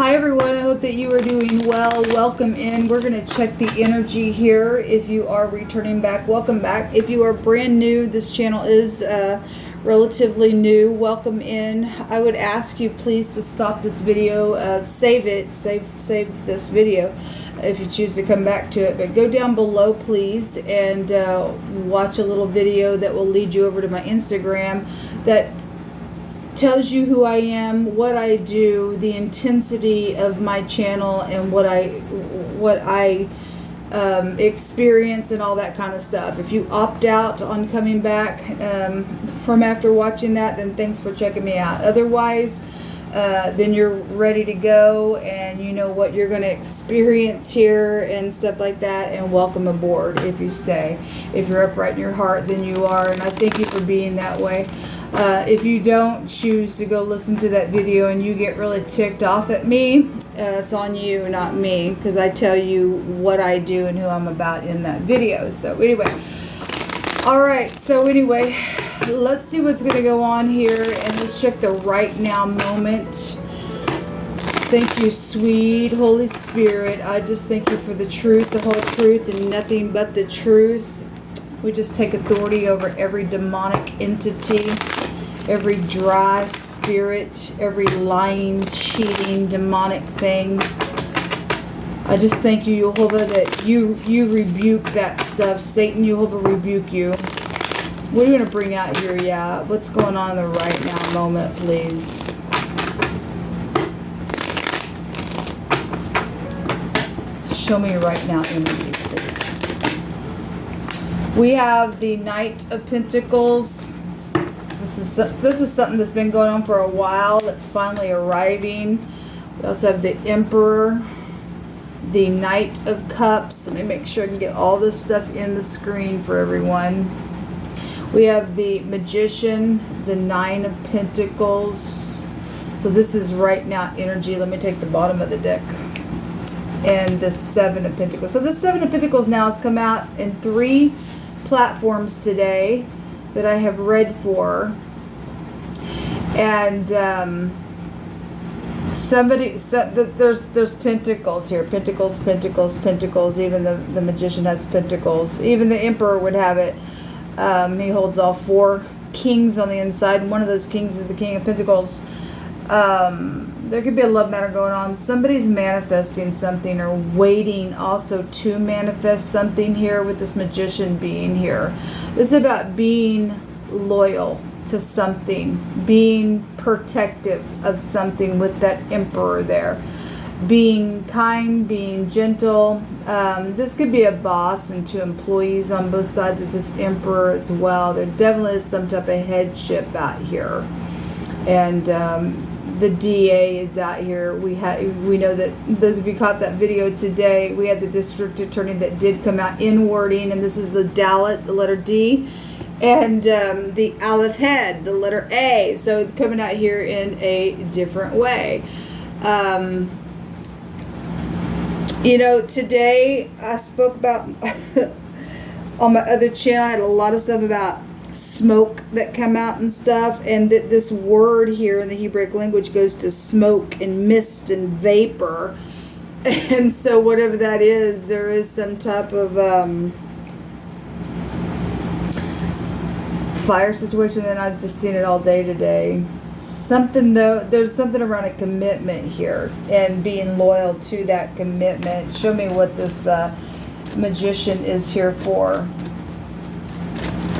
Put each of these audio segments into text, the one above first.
Hi everyone, I hope that you are doing well. Welcome in. We're going to check the energy here. If you are returning back, welcome back. If you are brand new, this channel is relatively new. Welcome in. I would ask you please to stop this video, save this video if you choose to come back to it. But go down below please and watch a little video that will lead you over to my Instagram that tells you who I am, what I do, the intensity of my channel, and what I experience and all that kind of stuff. If you opt out on coming back from after watching that, then thanks for checking me out. Otherwise, then you're ready to go and you know what you're going to experience here and stuff like that, and welcome aboard if you stay. If you're upright in your heart, then you are, and I thank you for being that way. If you don't choose to go listen to that video and you get really ticked off at me, it's on you, not me, because I tell you what I do and who I'm about in that video. So anyway, alright, so anyway, let's see what's going to go on here, and let's check the right now moment. Thank you, sweet Holy Spirit. I just thank you for the truth, the whole truth, and nothing but the truth. We just take authority over every demonic entity, every dry spirit, every lying, cheating, demonic thing. I just thank you, Jehovah, that you rebuke that stuff. Satan, Jehovah, rebuke you. What are you going to bring out here? Yeah, what's going on in the right now moment, please? Show me right now energy, please. We have the Knight of Pentacles. This is something that's been going on for a while. That's finally arriving. We also have the Emperor, the Knight of Cups. Let me make sure I can get all this stuff in the screen for everyone. We have the Magician, the Nine of Pentacles. So this is right now energy. Let me take the bottom of the deck. And the Seven of Pentacles. So the Seven of Pentacles now has come out in 3 platforms today that I have read for, and there's pentacles here, pentacles. Even the Magician has pentacles. Even the Emperor would have it. He holds all 4 kings on the inside, and one of those kings is the King of Pentacles. There could be a love matter going on. Somebody's manifesting something or waiting also to manifest something here with this Magician being here. This is about being loyal to something, being protective of something with that Emperor there. Being kind, being gentle. This could be a boss and 2 employees on both sides of this Emperor as well. There definitely is some type of headship out here. And the DA is out here. We know that those of you caught that video today, we had the district attorney that did come out in wording, and this is the Dalet, the letter D, and the Aleph head, the letter A. So it's coming out here in a different way. You know, today I spoke about on my other channel, I had a lot of stuff about smoke that come out and stuff, and that this word here in the Hebraic language goes to smoke and mist and vapor, and so whatever that is, there is some type of fire situation, and I've just seen it all day today. Something though, there's something around a commitment here and being loyal to that commitment. Show me what this Magician is here for.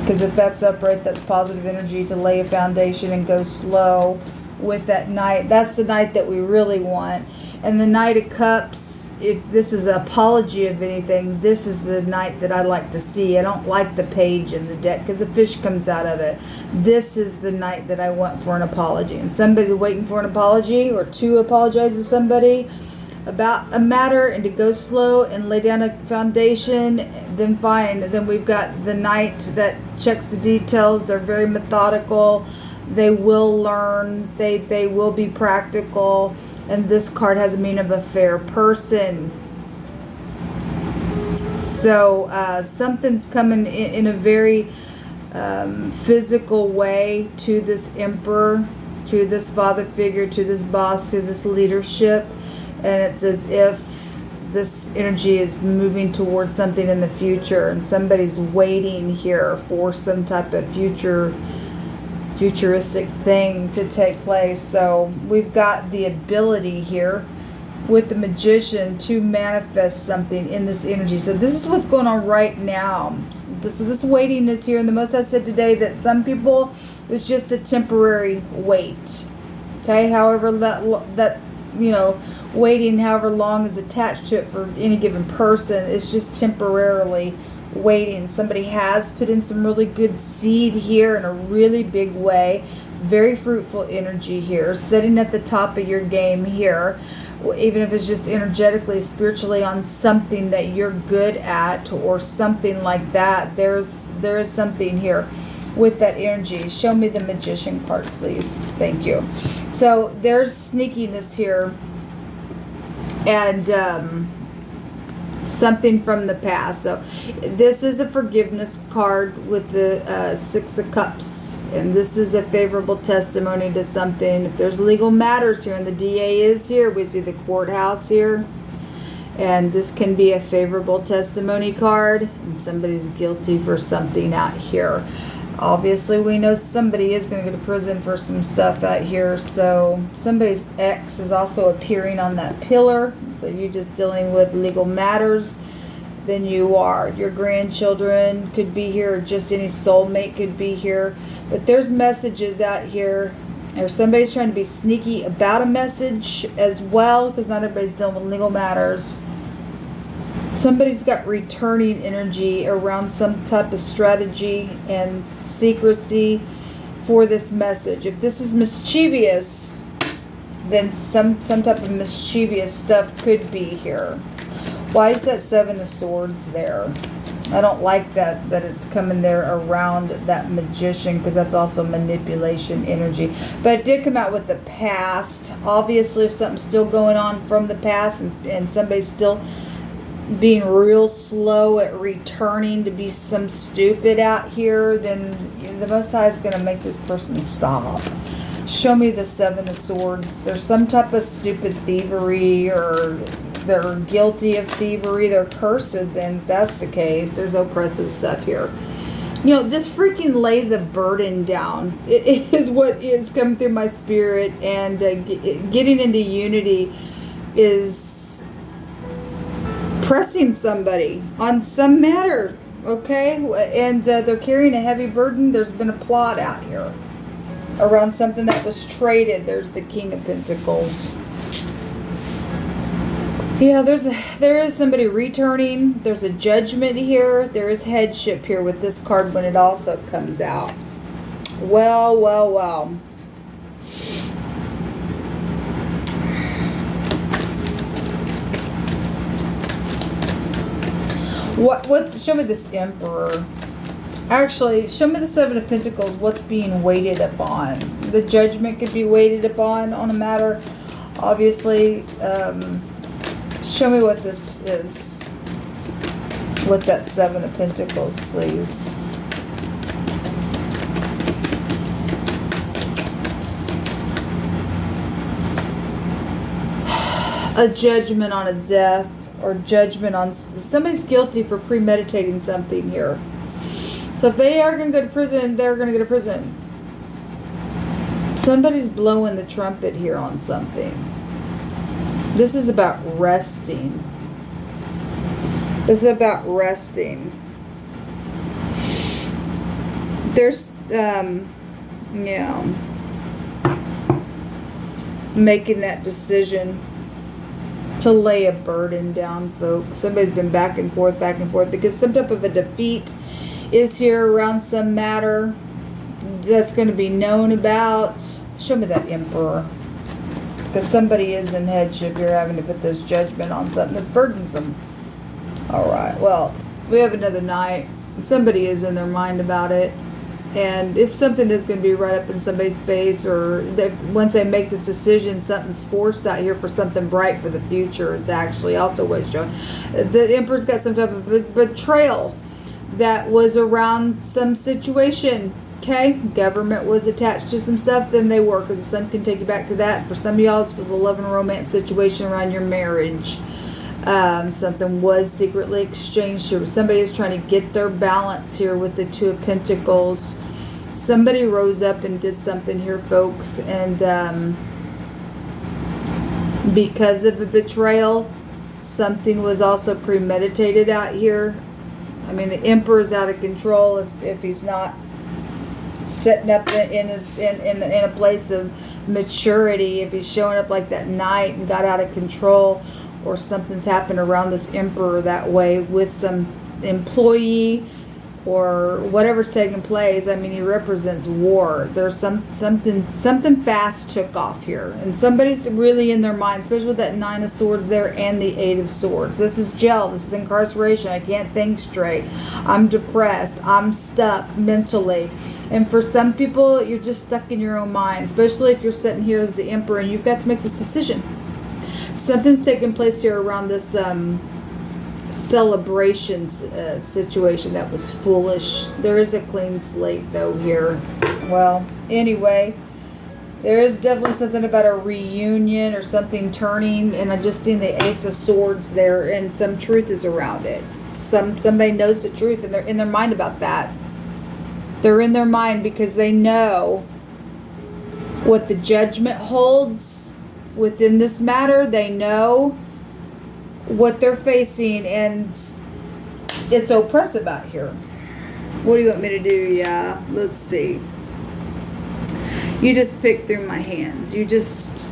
Because if that's upright, that's positive energy to lay a foundation and go slow with that Knight. That's the Knight that we really want. And the Knight of Cups, if this is an apology of anything, this is the Knight that I like to see. I don't like the page in the deck because a fish comes out of it. This is the Knight that I want for an apology. And somebody waiting for an apology or to apologize to somebody about a matter and to go slow and lay down a foundation, then fine. Then we've got the Knight that checks the details. They're very methodical. They will learn. They will be practical. And this card has a meaning of a fair person. So something's coming in a very physical way to this Emperor. to this father figure, to this boss, to this leadership. And it's as if this energy is moving towards something in the future, and somebody's waiting here for some type of futuristic thing to take place. So we've got the ability here with the magician to manifest something in this energy. So this is what's going on right now. This waiting is here, and the Most High said today that some people, it's just a temporary wait. Okay, however that waiting however long is attached to it for any given person, it's just temporarily waiting. Somebody has put in some really good seed here in a really big way. Very fruitful energy here, sitting at the top of your game here, even if it's just energetically, spiritually, on something that you're good at or something like that. There is something here with that energy. Show me the Magician card, please. Thank you. So there's sneakiness here, and something from the past. So this is a forgiveness card with the Six of Cups, and this is a favorable testimony to something. If there's legal matters here, and the DA is here, we see the courthouse here, and this can be a favorable testimony card, and somebody's guilty for something out here. Obviously, we know somebody is going to go to prison for some stuff out here. So somebody's ex is also appearing on that pillar. So you're just dealing with legal matters. Then you are. Your grandchildren could be here, or just any soulmate could be here. But there's messages out here, or somebody's trying to be sneaky about a message as well, because not everybody's dealing with legal matters. Somebody's got returning energy around some type of strategy and secrecy for this message. If this is mischievous, then some type of mischievous stuff could be here. Why is that Seven of Swords there? I don't like that it's coming there around that Magician, because that's also manipulation energy. But it did come out with the past. Obviously, if something's still going on from the past, and somebody's still being real slow at returning to be some stupid out here, then the Most High is going to make this person stop. Show me the Seven of Swords. There's some type of stupid thievery, or they're guilty of thievery, they're cursed. Then if that's the case, there's oppressive stuff here. Just freaking lay the burden down. It is what is coming through my spirit, and getting into unity is pressing somebody on some matter, okay? And they're carrying a heavy burden. There's been a plot out here around something that was traded. There's the King of Pentacles. Yeah, there is somebody returning. There's a judgment here. There is headship here with this card when it also comes out. Well. Show me this Emperor. Actually, show me the Seven of Pentacles. What's being waited upon? The judgment could be waited upon on a matter. Obviously, show me what this is with that Seven of Pentacles, please. A judgment on a death, or judgment on somebody's guilty for premeditating something here. So if they are going to go to prison, they're going to go to prison. Somebody's blowing the trumpet here on something. This is about resting. This is about resting. There's, making that decision to lay a burden down, folks. Somebody's been back and forth, because some type of a defeat is here around some matter that's going to be known about. Show me that Emperor, because somebody is in headship here, having to put this judgment on something that's burdensome. All right, well, we have another night. Somebody is in their mind about it. And if something is going to be right up in somebody's face, or once they make this decision, something's forced out here for something bright for the future, is actually also what it's showing. The Emperor's got some type of betrayal that was around some situation Okay, government was attached to some stuff, then they were, because the sun can take you back to that. For some of y'all, this was a love and romance situation around your marriage. Something was secretly exchanged here. Somebody is trying to get their balance here with the Two of Pentacles. Somebody rose up and did something here, folks, and because of a betrayal, something was also premeditated out here. I mean, the Emperor's out of control if he's not setting up in a place of maturity. If he's showing up like that Knight and got out of control, or something's happened around this Emperor that way with some employee or whatever's taking place. I mean, he represents war. There's something fast took off here, and somebody's really in their mind, especially with that Nine of Swords there and the Eight of Swords. This is jail. This is incarceration. I can't think straight. I'm depressed. I'm stuck mentally. And for some people, you're just stuck in your own mind, especially if you're sitting here as the Emperor and you've got to make this decision. Something's taking place here around this celebrations situation that was foolish. There is a clean slate though here. Well, anyway, there is definitely something about a reunion or something turning, and I just seen the Ace of Swords there, and some truth is around it. Somebody knows the truth, and they're in their mind about that. They're in their mind because they know what the judgment holds within this matter. They know what they're facing, and it's oppressive out here. What do you want me to do? Yeah, let's see. You just pick through my hands. You just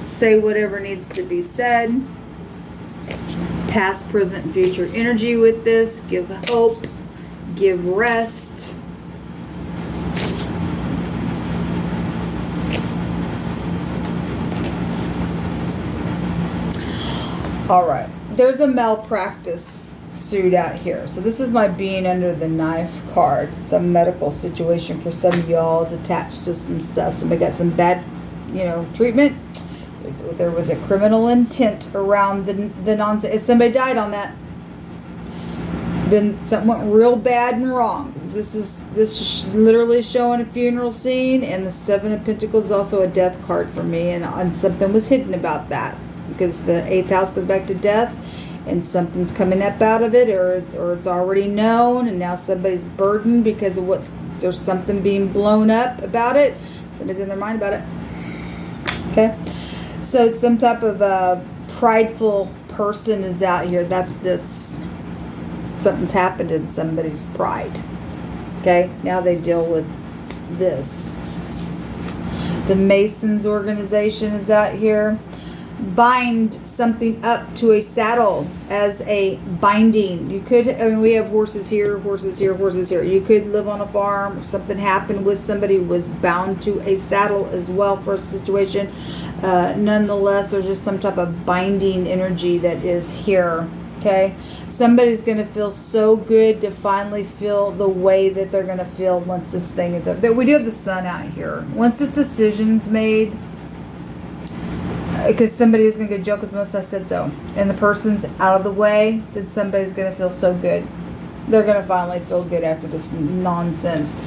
say whatever needs to be said. Past, present, and future energy with this. Give hope. Give rest. All right, there's a malpractice suit out here. So this is my being under the knife card. It's a medical situation for some of y'all is attached to some stuff. Somebody got some bad, treatment. There was a criminal intent around the nonsense. If somebody died on that, then something went real bad and wrong. This is literally showing a funeral scene, and the Seven of Pentacles is also a death card for me, and something was hidden about that. Because the 8th house goes back to death, and something's coming up out of it, or it's already known, and now somebody's burdened because of there's something being blown up about it. Somebody's in their mind about it. Okay, so some type of prideful person is out here. That's this. Something's happened in somebody's pride. Okay, now they deal with this. The Masons organization is out here. Bind something up to a saddle as a binding. You could, we have horses here, horses here, horses here. You could live on a farm, or something happened with somebody was bound to a saddle as well for a situation. Nonetheless, there's just some type of binding energy that is here. Okay, somebody's going to feel so good to finally feel the way that they're going to feel once this thing is up. We do have the sun out here. Once this decision's made, because somebody is going to get joked as most I said so, and the person's out of the way, then somebody's going to feel so good. They're going to finally feel good after this nonsense.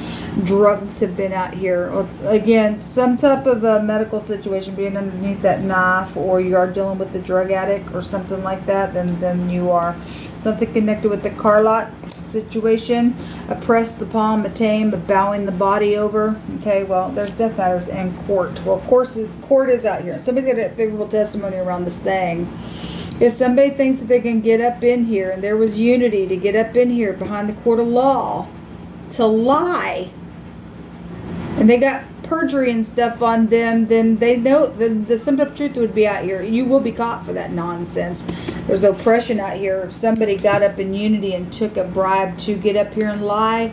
Drugs have been out here. Again, some type of a medical situation being underneath that knife, or you are dealing with the drug addict or something like that, then you are. Something connected with the car lot situation. A press the palm, a tame, a bowing the body over. Okay, well, there's death matters and court. Well, court is out here. Somebody's got a favorable testimony around this thing. If somebody thinks that they can get up in here, and there was unity to get up in here behind the court of law to lie, and they got perjury and stuff on them, then they know the some type of truth would be out here. You will be caught for that nonsense. There's oppression out here. If somebody got up in unity and took a bribe to get up here and lie,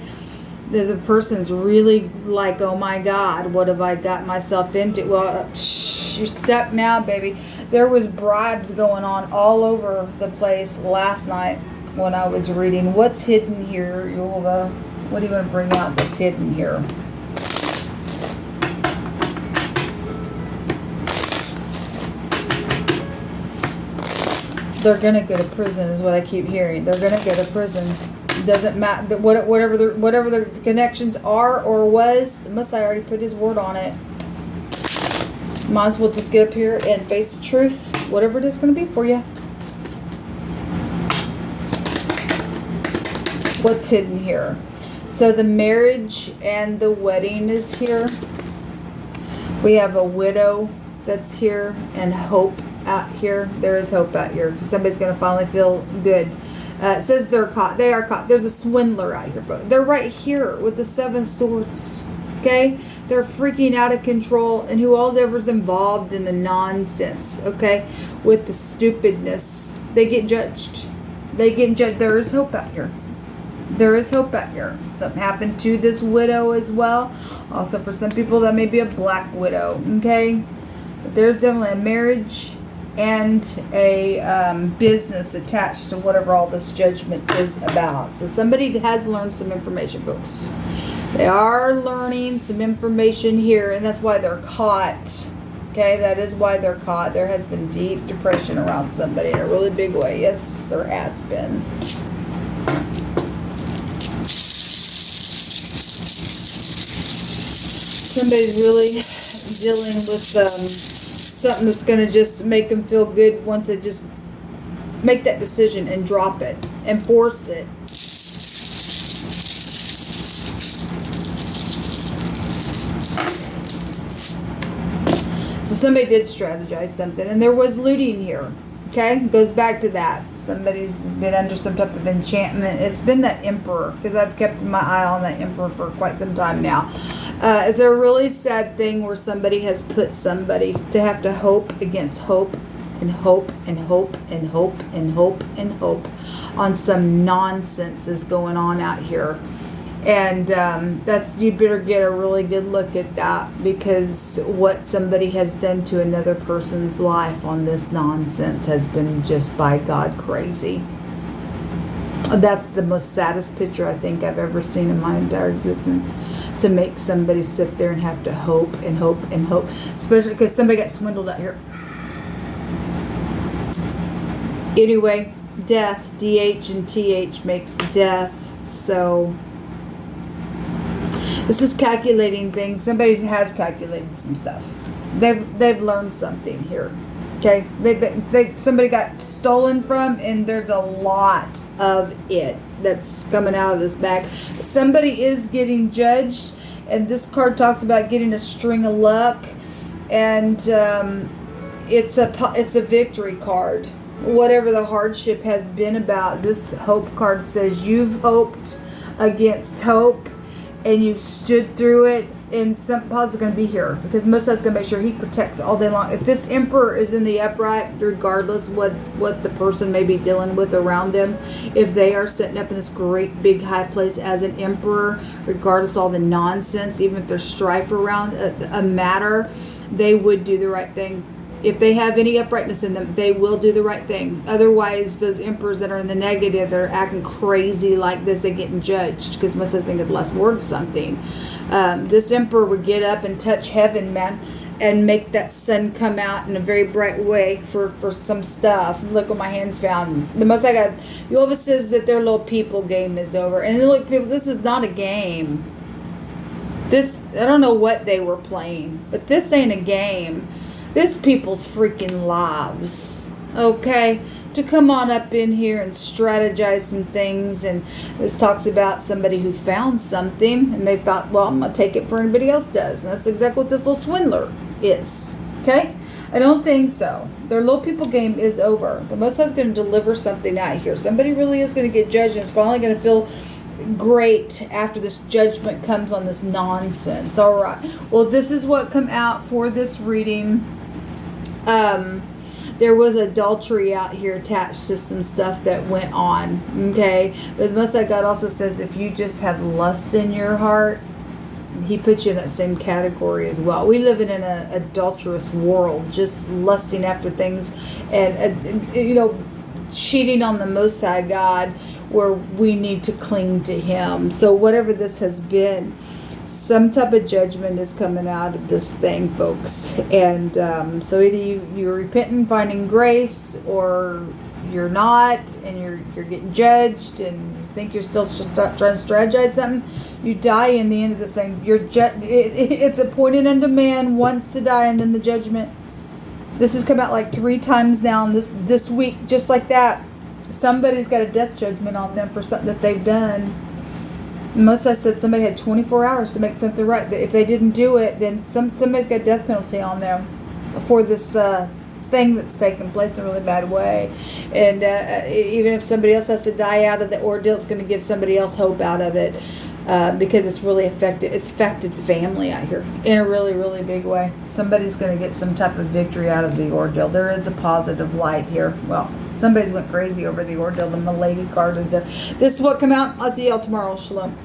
the person's really like, oh my God, what have I got myself into? Well, you're stuck now, baby. There was bribes going on all over the place last night when I was reading. What's hidden here, Yehovah? What do you want to bring out that's hidden here? They're going to go to prison is what I keep hearing. They're going to go to prison. Doesn't matter whatever the connections are or was. The Messiah already put his word on it. Might as well just get up here and face the truth, whatever it is going to be for you. What's hidden here? So the marriage and the wedding is here. We have a widow that's here and hope out here. There is hope out here. Somebody's going to finally feel good. It says they're caught. They are caught. There's a swindler out here, but they're right here with the 7 swords. Okay? They're freaking out of control, and whoever's involved in the nonsense, okay, with the stupidness, they get judged. They get judged. There is hope out here. There is hope out here. Something happened to this widow as well. Also, for some people, that may be a black widow, okay? But there's definitely a marriage and a business attached to whatever all this judgment is about. So somebody has learned some information, folks. They are learning some information here, and that's why they're caught. Okay, that is why they're caught. There has been deep depression around somebody in a really big way. Yes, there has been. Somebody's really dealing with something that's going to just make them feel good once they just make that decision and drop it and force it. So somebody did strategize something, and there was looting here. Okay, goes back to that. Somebody's been under some type of enchantment. It's been that emperor, because I've kept my eye on that emperor for quite some time now. It's a really sad thing where somebody has put somebody to have to hope against hope and hope and hope and hope and hope and hope on some nonsense is going on out here. And you better get a really good look at that, because what somebody has done to another person's life on this nonsense has been just by God crazy. That's the most saddest picture I think I've ever seen in my entire existence, to make somebody sit there and have to hope and hope and hope, especially because somebody got swindled out here. Anyway, death, DH and TH makes death. So this is calculating things. Somebody has calculated some stuff. They've learned something here. Okay, somebody got stolen from, and there's a lot of it that's coming out of this bag. Somebody is getting judged, and this card talks about getting a string of luck, and it's a victory card. Whatever the hardship has been about, this hope card says you've hoped against hope, and you've stood through it, and some positive is going to be here, because Messiah is going to make sure he protects all day long. If this emperor is in the upright, regardless what the person may be dealing with around them, if they are sitting up in this great big high place as an emperor, regardless of all the nonsense, even if there's strife around a matter, they would do the right thing. If they have any uprightness in them, they will do the right thing. Otherwise, those emperors that are in the negative, they're acting crazy like this, they're getting judged, because most of them get the last word of something. This emperor would get up and touch heaven, man, and make that sun come out in a very bright way for some stuff. Look what my hands found. The most I got, Jehovah says that their little people game is over. And look, people, this is not a game. This, I don't know what they were playing, but this ain't a game. This people's freaking lives, okay? To come on up in here and strategize some things. And this talks about somebody who found something, and they thought, well, I'm going to take it before anybody else does. And that's exactly what this little swindler is, okay? I don't think so. Their little people game is over. The Most High is going to deliver something out here. Somebody really is going to get judged, and it's finally going to feel great after this judgment comes on this nonsense. All right. Well, this is what come out for this reading. There was adultery out here attached to some stuff that went on, okay? But the Most High God also says if you just have lust in your heart, he puts you in that same category as well. We live in an adulterous world, just lusting after things and cheating on the Most High God, where we need to cling to him. So whatever this has been, some type of judgment is coming out of this thing, folks. And so either you're repenting, finding grace, or you're not, and you're getting judged, and think you're still trying to strategize something, you die in the end of this thing. It's appointed unto man once to die, and then the judgment. This has come out like 3 times now in this week, just like that. Somebody's got a death judgment on them for something that they've done. Most I said somebody had 24 hours to make something right. If they didn't do it, then somebody's got a death penalty on them for this thing that's taken place in a really bad way. And even if somebody else has to die out of the ordeal, it's going to give somebody else hope out of it. Because it's really affected family out here in a really, really big way. Somebody's going to get some type of victory out of the ordeal. There is a positive light here. Well, somebody's went crazy over the ordeal. The Milady card is there. This is what come out. I'll see y'all tomorrow. Shalom.